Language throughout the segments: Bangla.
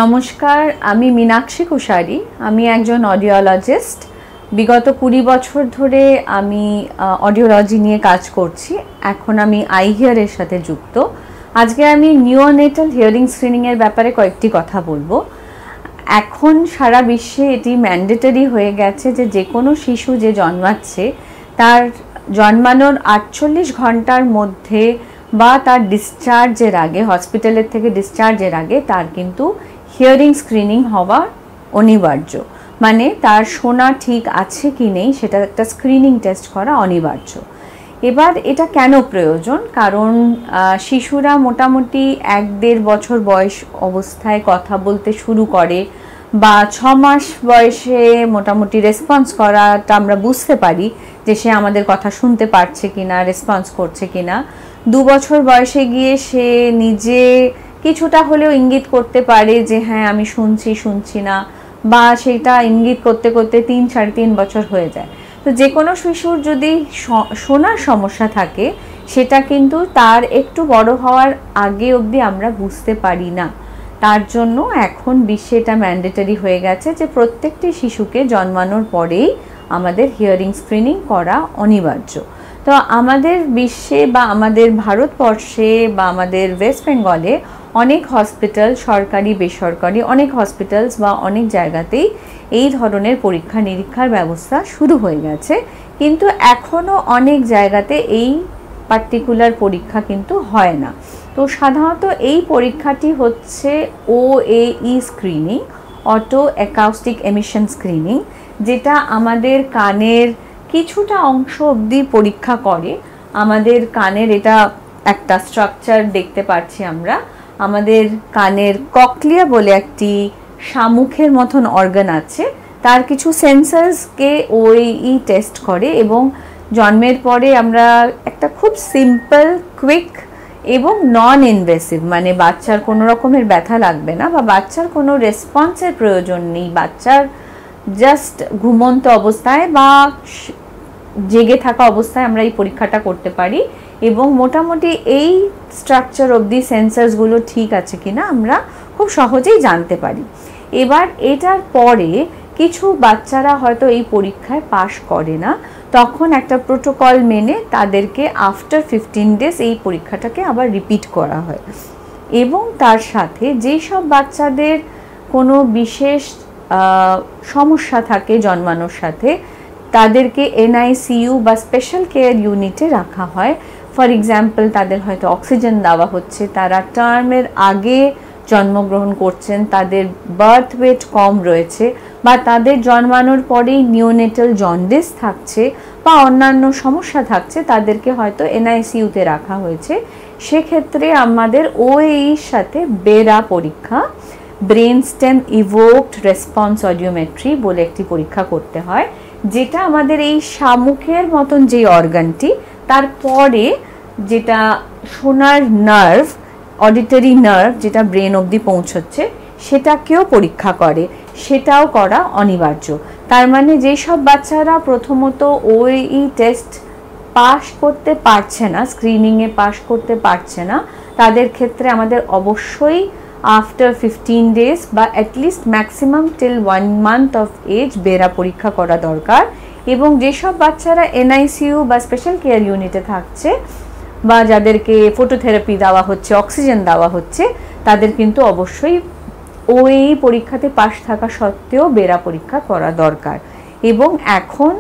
নমস্কার, আমি মীনাক্ষী কুশারি। আমি একজন অডিওলজিস্ট। বিগত 20 বছর ধরে আমি অডিওলজি নিয়ে কাজ করছি। এখন আমি আই হিয়ারের সাথে যুক্ত। আজকে আমি নিওনেটাল হিয়ারিং স্ক্রিনিংয়ের ব্যাপারে কয়েকটি কথা বলবো। এখন সারা বিশ্বে এটি ম্যান্ডেটরি হয়ে গেছে যে কোনো শিশু যে জন্মাচ্ছে তার জন্মানোর 48 ঘন্টার মধ্যে বা তার ডিসচার্জের আগে, হসপিটালের থেকে ডিসচার্জের আগে তার কিন্তু হিয়ারিং স্ক্রিনিং হওয়া অনিবার্য। মানে তার শোনা ঠিক আছে কি নেই সেটা একটা স্ক্রিনিং টেস্ট করা অনিবার্য। এবার এটা কেন প্রয়োজন? কারণ শিশুরা মোটামুটি 1-1.5 বছর বয়স অবস্থায় কথা বলতে শুরু করে বা 6 মাস বয়সে মোটামুটি রেসপন্স করাটা আমরা বুঝতে পারি যে সে আমাদের কথা শুনতে পারছে কিনা, রেসপন্স করছে কিনা। 2 বছর বয়সে গিয়ে সে নিজে কিছুটা হলেও ইঙ্গিত করতে পারে যে হ্যাঁ আমি শুনছি না, বা সেটা ইঙ্গিত করতে করতে 3-3.5 বছর হয়ে যায়। তো যে কোনো শিশুর যদি শোনার সমস্যা থাকে সেটা কিন্তু তার একটু বড় হওয়ার আগে অবধি আমরা বুঝতে পারি না। তার জন্য এখন বিশ্বে এটা ম্যান্ডেটরি হয়ে গেছে যে প্রত্যেকটি শিশুকে জন্মানোর পরেই আমাদের হিয়ারিং স্ক্রিনিং করা অনিবার্য। তো আমাদের বিশ্বে বা আমাদের ভারতবর্ষে বা আমাদের ওয়েস্ট বেঙ্গলে অনেক হসপিটাল, সরকারি বেসরকারি অনেক হসপিটালস বা অনেক জায়গাতেই এই ধরনের পরীক্ষা নিরীক্ষার ব্যবস্থা শুরু হয়ে গেছে, কিন্তু এখনও অনেক জায়গাতে এই পার্টিকুলার পরীক্ষা কিন্তু হয় না। তো সাধারণত এই পরীক্ষাটি হচ্ছে OAE screening, auto acoustic emission screening, যেটা আমাদের কানের কিছুটা অংশ অবধি পরীক্ষা করে। আমাদের কানের এটা একটা স্ট্রাকচার দেখতে পাচ্ছি আমরা। আমাদের কানের ককলিয়া বলে একটি শামুখের মতন অর্গান আছে, তার কিছু সেন্সার্সকে OAE টেস্ট করে এবং জন্মের পরে আমরা একটা খুব সিম্পল, কুইক এবং নন ইনভেসিভ, মানে বাচ্চার কোনো রকমের ব্যথা লাগবে না বা বাচ্চার কোনো রেসপন্সের প্রয়োজন নেই, বাচ্চার জাস্ট ঘুমন্ত অবস্থায় বা জেগে থাকা অবস্থায় আমরা এই পরীক্ষাটা করতে পারি এবং মোটামুটি এই স্ট্রাকচার অবধি সেন্সার্সগুলো ঠিক আছে কিনা আমরা খুব সহজেই জানতে পারি। এবার এটার পরে কিছু বাচ্চারা হয়তো এই পরীক্ষায় পাশ করে না, তখন একটা প্রোটোকল মেনে তাদেরকে আফটার 15 ডেজ এই পরীক্ষাটাকে আবার রিপিট করা হয়। এবং তার সাথে যেই সব বাচ্চাদের কোনো বিশেষ সমস্যা থাকে জন্মানোর সাথে, তাদেরকে NICU বা স্পেশাল কেয়ার ইউনিটে রাখা হয়। ফর এক্সাম্পল, তাদের হয়তো অক্সিজেন দেওয়া হচ্ছে, তারা টার্মের আগে জন্মগ্রহণ করছেন, তাদের বার্থ ওয়েট কম রয়েছে, বা তাদের জন্মানোর পরেই নিওনেটাল জন্ডিস থাকছে বা অন্যান্য সমস্যা থাকছে, তাদেরকে হয়তো NICUতে রাখা হয়েছে। সেক্ষেত্রে আমাদের OAEর সাথে বেরা পরীক্ষা, ব্রেন স্টেম ইভোকড রেসপন্স অডিওমেট্রি বলে একটি পরীক্ষা করতে হয়, যেটা আমাদের এই শামুখের মতন যে অর্গানটি, তারপরে যেটা শোনার নার্ভ, অডিটরি নার্ভ যেটা ব্রেন অবধি পৌঁছচ্ছে, সেটাকেও পরীক্ষা করে, সেটাও করা অনিবার্য। তার মানে যেসব বাচ্চারা প্রথমত OAE টেস্ট পাস করতে পারছে না, স্ক্রিনিংয়ে পাস করতে পারছে না, তাদের ক্ষেত্রে আমাদের অবশ্যই আফটার 15 ডেজ বা at least maximum till 1 month of age বেরা পরীক্ষা করা দরকার। এবং যেসব বাচ্চারা NICU বা স্পেশাল কেয়ার ইউনিটে থাকছে বা যাদেরকে ফটোথেরাপি দেওয়া হচ্ছে, অক্সিজেন দেওয়া হচ্ছে, তাদের কিন্তু অবশ্যই OAE পরীক্ষাতে পাশ থাকা সত্ত্বেও বেরা পরীক্ষা করা দরকার। এবং এখন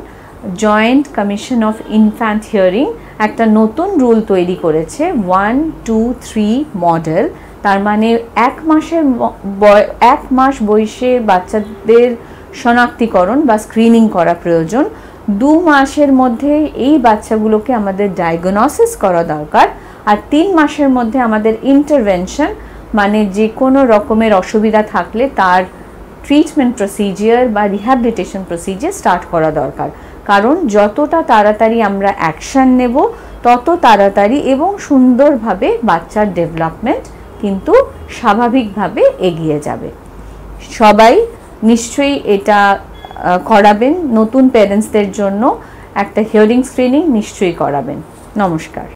joint commission of infant hearing একটা নতুন রুল তৈরি করেছে, 1-2-3 মডেল। তার মানে 1 মাস বয়সে বাচ্চাদের শনাক্তিকরণ বা স্ক্রিনিং করা প্রয়োজন। 2 মাসের মধ্যে এই বাচ্চাগুলোকে আমাদের ডায়াগনোসিস করা দরকার, আর 3 মাসের মধ্যে আমাদের ইন্টারভেনশন, মানে যে কোনো রকমের অসুবিধা থাকলে তার ট্রিটমেন্ট প্রসিজিয়ার বা রিহ্যাবিলিটেশন প্রসিজিয়ার স্টার্ট করা দরকার। কারণ যতটা তাড়াতাড়ি আমরা অ্যাকশন নেব তত তাড়াতাড়ি এবং সুন্দরভাবে বাচ্চার ডেভেলপমেন্ট কিন্তু স্বাভাবিকভাবে এগিয়ে যাবে। সবাই নিশ্চয়ই এটা করাবেন, নতুন প্যারেন্টসদের জন্য একটা হিয়ারিং স্ক্রিনিং নিশ্চয়ই করাবেন। নমস্কার।